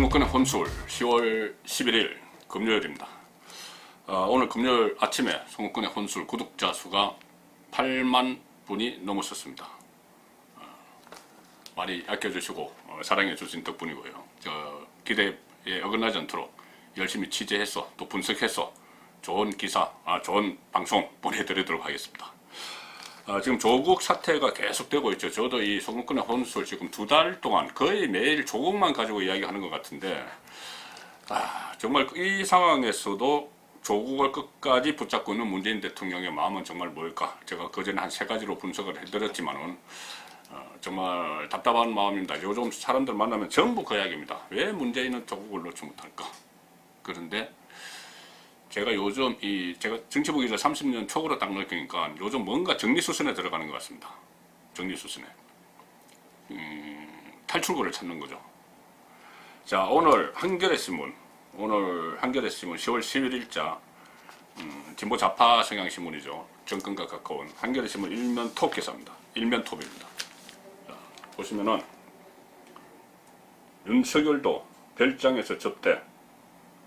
송목근의 혼술 10월 11일 금요일입니다. 오늘 금요일 아침에 송목근의 혼술 구독자 수가 8만 분이 넘었었습니다. 많이 아껴주시고 사랑해 주신 덕분이고요. 기대에 어긋나지 않도록 열심히 취재해서 또 분석해서 좋은 기사, 좋은 방송 보내드리도록 하겠습니다. 지금 조국 사태가 계속되고 있죠. 저도 이 송목근의 혼술 지금 2달 동안 거의 매일 조국만 가지고 이야기하는 것 같은데, 정말 이 상황에서도 조국을 끝까지 붙잡고 있는 문재인 대통령의 마음은 정말 뭘까? 제가 그전에 한 3가지로 분석을 해드렸지만은 정말 답답한 마음입니다. 요즘 사람들 만나면 전부 그 이야기입니다. 왜 문재인은 조국을 놓지 못할까? 그런데 제가 요즘 제가 정치부 기자 30년 초으로 딱 느끼니까 요즘 뭔가 정리수순에 들어가는 것 같습니다. 정리수순에. 탈출구를 찾는 거죠. 자, 오늘 한겨레 신문 10월 11일자 진보 좌파 성향 신문이죠. 정권과 가까운 한겨레 신문 일면 톱 기사입니다. 일면 톱입니다. 자, 보시면은 윤석열도 별장에서 접대.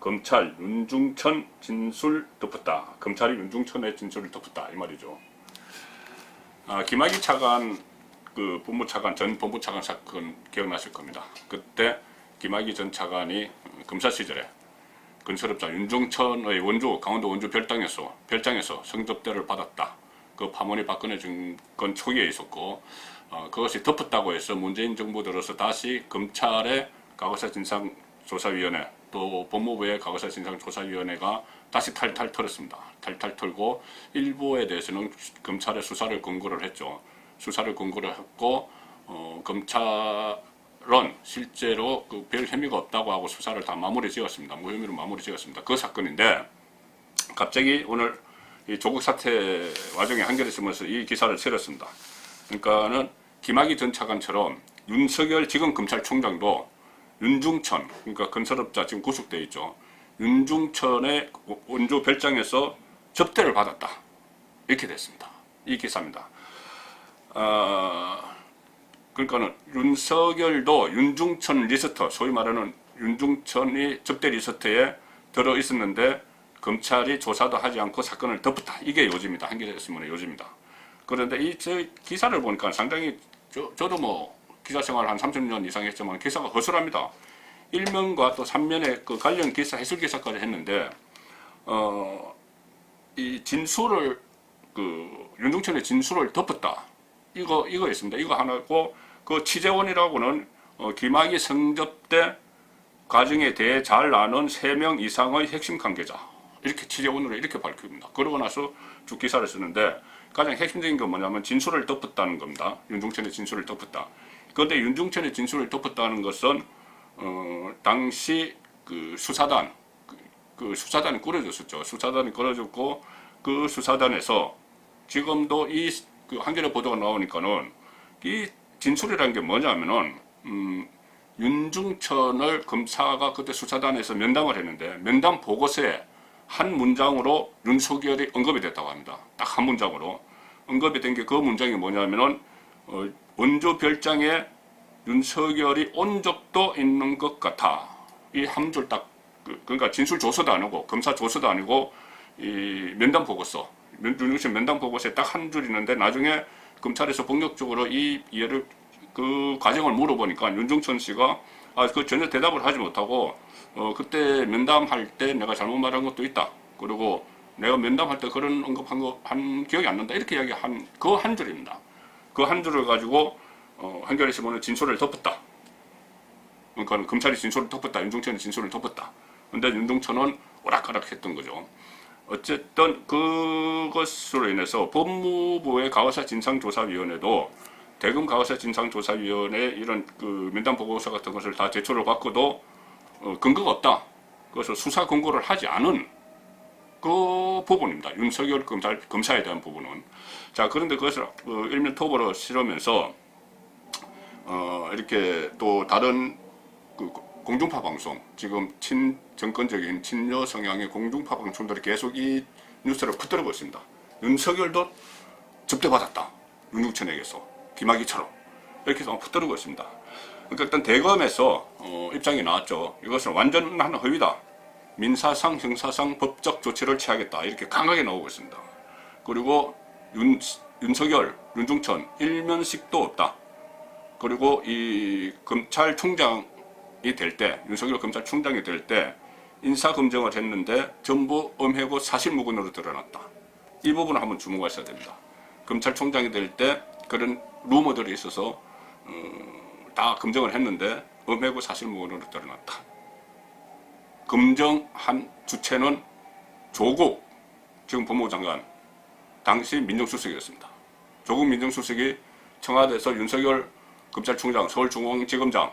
검찰 윤중천 진술 덮었다. 검찰이 윤중천의 진술을 덮었다. 이 말이죠. 김학의 차관, 전 법무차관 사건 기억나실 겁니다. 그때 김학의 전 차관이 검사 시절에 건설업자 윤중천의 강원도 원주 별장에서 성접대를 받았다. 그 파문이 박근혜 정권 초기에 있었고, 그것이 덮었다고 해서 문재인 정부 들어서 다시 검찰의 과거사 진상조사위원회, 또 법무부의 과거사 진상조사위원회가 다시 탈탈 털었습니다. 탈탈 털고 일부에 대해서는 검찰의 수사를 권고를 했죠. 수사를 권고를 했고, 검찰은 실제로 별 혐의가 없다고 하고 수사를 다 마무리 지었습니다. 무혐의로 마무리 지었습니다. 그 사건인데, 갑자기 오늘 이 조국 사태 와중에 한겨레 신문에서 이 기사를 실었습니다. 그러니까는 김학의 전 차관처럼 윤석열 지금 검찰총장도 윤중천, 그러니까 건설업자 지금 구속되어 있죠. 윤중천의 원주 별장에서 접대를 받았다. 이렇게 됐습니다. 이 기사입니다. 그러니까는 윤석열도 윤중천 리스트, 소위 말하는 윤중천이 접대 리스트에 들어 있었는데 검찰이 조사도 하지 않고 사건을 덮었다. 이게 요지입니다. 한겨레 신문의 요지입니다. 그런데 저 기사를 보니까 상당히 저도 기사 생활 한 30년 이상 했지만 기사가 허술합니다. 1면과 또 3면의 관련 기사, 해설 기사까지 했는데, 이 진술을, 윤중천의 진술을 덮었다. 이거 있습니다. 이거 하나고, 그 취재원이라고는, 김학의 성접대 과정에 대해 잘 아는 3명 이상의 핵심 관계자. 이렇게 취재원으로 이렇게 밝힙니다. 그러고 나서 쭉 기사를 쓰는데, 가장 핵심적인 건 뭐냐면 진술을 덮었다는 겁니다. 윤중천의 진술을 덮었다. 그런데 윤중천의 진술을 덮었다는 것은 당시 수사단이 꾸려졌었죠. 수사단이 꾸려졌고 그 수사단에서 지금도 한겨레 보도가 나오니까는 이 진술이라는 게 뭐냐면은 윤중천을 검사가 그때 수사단에서 면담을 했는데 면담 보고서에 한 문장으로 윤석열이 언급이 됐다고 합니다. 딱 한 문장으로 언급이 된 게 그 문장이 뭐냐면은 원주 별장에 윤석열이 온 적도 있는 것 같아. 이 한 줄 딱, 그러니까 진술 조서도 아니고, 검사 조서도 아니고, 이 면담 보고서, 윤중천 면담 보고서에 딱 한 줄 있는데, 나중에 검찰에서 본격적으로 그 과정을 물어보니까 윤중천 씨가, 전혀 대답을 하지 못하고, 그때 면담할 때 내가 잘못 말한 것도 있다. 그리고 내가 면담할 때 그런 언급한 기억이 안 난다. 이렇게 이야기한 그 한 줄입니다. 그 한 줄을 가지고, 한겨레 신문은 진술을 덮었다. 그러니까 검찰이 진술을 덮었다. 윤중천이 진술을 덮었다. 근데 윤중천은 오락가락했던 거죠. 어쨌든 그것으로 인해서 법무부의 과거사 진상조사위원회도 대검 과거사 진상조사위원회 이런 면담 보고서 같은 것을 다 제출을 받고도 근거가 없다. 그래서 수사 권고를 하지 않은 그 부분입니다. 윤석열 검사에 대한 부분은. 자, 그런데 그것을 일면 톱으로 실으면서 이렇게 또 다른 공중파 방송, 지금 친정권적인 친여 성향의 공중파 방송들이 계속 이 뉴스를 퍼뜨리고 있습니다. 윤석열도 접대받았다. 윤중천에게서 김학의처럼 이렇게 해서 퍼뜨리고 있습니다. 그러니까 일단 대검에서 입장이 나왔죠. 이것은 완전한 허위다. 민사상, 형사상 법적 조치를 취하겠다. 이렇게 강하게 나오고 있습니다. 그리고 윤석열, 윤중천 일면식도 없다. 그리고 이 검찰총장이 될 때, 윤석열 검찰총장이 될 때 인사검증을 했는데 전부 엄해고 사실무근으로 드러났다. 이 부분을 한번 주목하셔야 됩니다. 검찰총장이 될 때 그런 루머들이 있어서 다 검증을 했는데 엄해고 사실무근으로 드러났다. 검증한 주체는 조국 지금 법무부 장관 당시 민정수석이었습니다. 조국 민정수석이 청와대에서 윤석열 검찰총장, 서울중앙지검장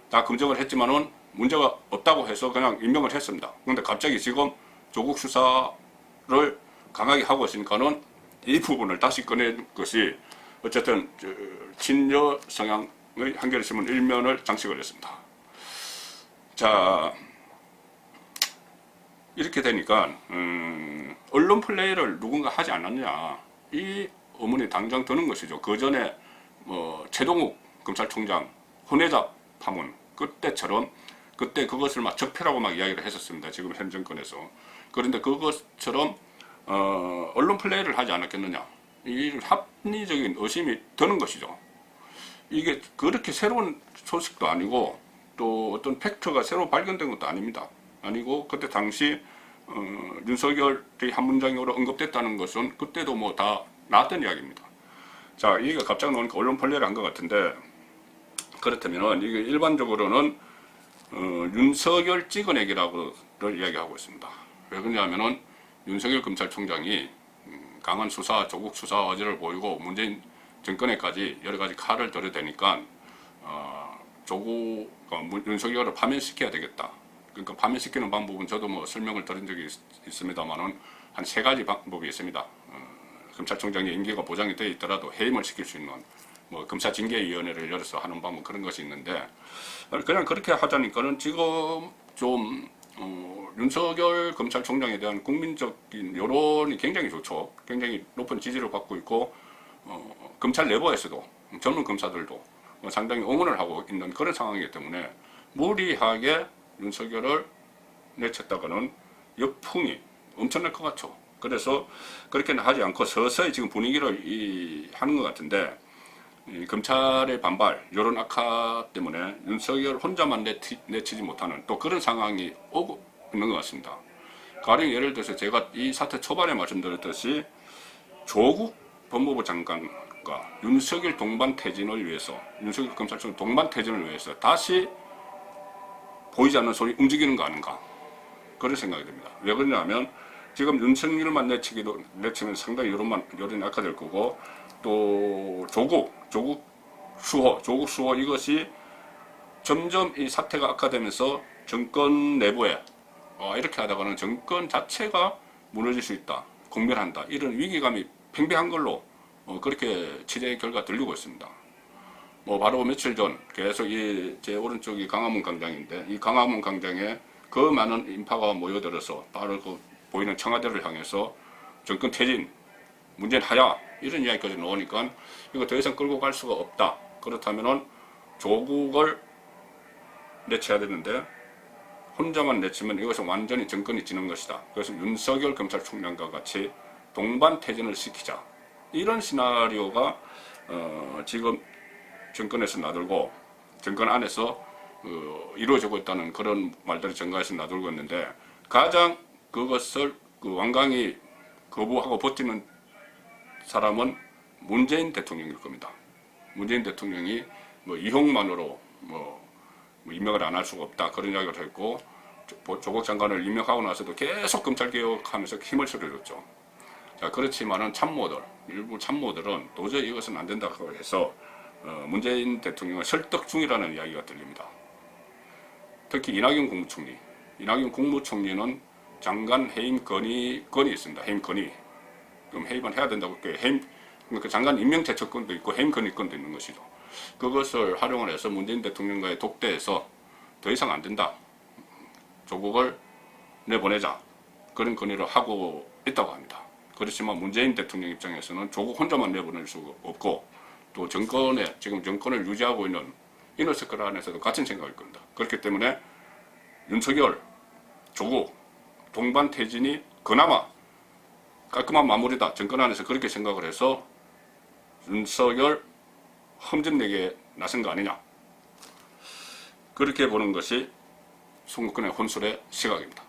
다 검증을 했지만은 문제가 없다고 해서 그냥 임명을 했습니다. 그런데 갑자기 지금 조국 수사를 강하게 하고 있으니까는 이 부분을 다시 꺼낸 것이 어쨌든 친여 성향의 한겨레신문 일면을 장식을 했습니다. 자, 이렇게 되니까 언론 플레이를 누군가 하지 않았냐 이 의문이 당장 드는 것이죠. 그 전에 최동욱 검찰총장 혼외자 파문 그때처럼 그때 그것을 막 적폐라고 막 이야기를 했었습니다. 지금 현 정권에서. 그런데 그것처럼 언론 플레이를 하지 않았겠느냐 이 합리적인 의심이 드는 것이죠. 이게 그렇게 새로운 소식도 아니고 또 어떤 팩트가 새로 발견된 것도 아닙니다. 아니고 그때 당시 윤석열이 한 문장으로 언급됐다는 것은 그때도 뭐 다 나왔던 이야기입니다. 자, 이게 갑자기 나오니까 언론 플레이를 한 것 같은데 그렇다면 이게 일반적으로는 윤석열 찍어내기라고를 이야기하고 있습니다. 왜 그러냐면은 윤석열 검찰총장이 강한 수사, 조국 수사 의지를 보이고 문재인 정권에까지 여러 가지 칼을 들여대니까 조국 윤석열을 파면시켜야 되겠다. 그러니까 파면시키는 방법은 저도 뭐 설명을 드린 적이 있습니다만은 한 3가지 방법이 있습니다. 검찰총장의 임기가 보장이 되어 있더라도 해임을 시킬 수 있는 뭐 검사징계위원회를 열어서 하는 방법 그런 것이 있는데 그냥 그렇게 하자니까는 지금 좀 윤석열 검찰총장에 대한 국민적인 여론이 굉장히 좋죠. 굉장히 높은 지지를 받고 있고 검찰 내부에서도 젊은 검사들도 상당히 응원을 하고 있는 그런 상황이기 때문에 무리하게 윤석열을 내쳤다가는 역풍이 엄청날 것 같죠. 그래서 그렇게는 하지 않고 서서히 지금 분위기를 하는 것 같은데 검찰의 반발, 여론 악화 때문에 윤석열 혼자만 내치지 못하는 또 그런 상황이 오고 있는 것 같습니다. 가령 예를 들어서 제가 이 사태 초반에 말씀드렸듯이 조국 법무부 장관과 윤석열 동반 퇴진을 위해서 윤석열 검찰총 동반 퇴진을 위해서 다시 보이지 않는 손이 움직이는 거 아닌가 그런 생각이 듭니다. 왜 그러냐면 지금 윤석열만 내치면 상당히 여론이 악화될 거고 또 조국 수호 이것이 점점 이 사태가 악화되면서 정권 내부에 이렇게 하다가는 정권 자체가 무너질 수 있다, 공멸한다 이런 위기감이 팽배한 걸로 그렇게 취재 결과 들리고 있습니다. 뭐 바로 며칠 전 계속 제 오른쪽이 강화문 광장인데 이 강화문 광장에 그 많은 인파가 모여들어서 바로 그 보이는 청와대를 향해서 정권 퇴진, 문재인 하야 이런 이야기까지 나오니까 이거 더 이상 끌고 갈 수가 없다. 그렇다면은 조국을 내쳐야 되는데 혼자만 내치면 이것은 완전히 정권이 지는 것이다. 그래서 윤석열 검찰총장과 같이 동반 퇴진을 시키자. 이런 시나리오가 지금 정권에서 나돌고 정권 안에서 이루어지고 있다는 그런 말들이 정가에서 나돌고 있는데 가장 그것을 완강히 거부하고 버티는 사람은 문재인 대통령일 겁니다. 문재인 대통령이 뭐 이용만으로 임명을 안 할 수가 없다 그런 이야기를 했고 조국 장관을 임명하고 나서도 계속 검찰개혁하면서 힘을 실어줬죠. 자, 그렇지만은 일부 참모들은 도저히 이것은 안 된다고 해서 문재인 대통령을 설득 중이라는 이야기가 들립니다. 특히 이낙연 국무총리는 장관 해임 건이 있습니다. 해임 건의. 그럼 해임은 해야 된다고 그러니까 장관 임명 제청권도 있고 해임 건의권도 있는 것이죠. 그것을 활용을 해서 문재인 대통령과의 독대에서 더 이상 안 된다. 조국을 내보내자. 그런 건의를 하고 있다고 합니다. 그렇지만 문재인 대통령 입장에서는 조국 혼자만 내보낼 수가 없고 또 지금 정권을 유지하고 있는 이너서클 안에서도 같은 생각일 겁니다. 그렇기 때문에 윤석열, 조국, 동반태진이 그나마 깔끔한 마무리다. 정권 안에서 그렇게 생각을 해서 윤석열 험진내기에 나선 거 아니냐. 그렇게 보는 것이 송국근의 혼술의 시각입니다.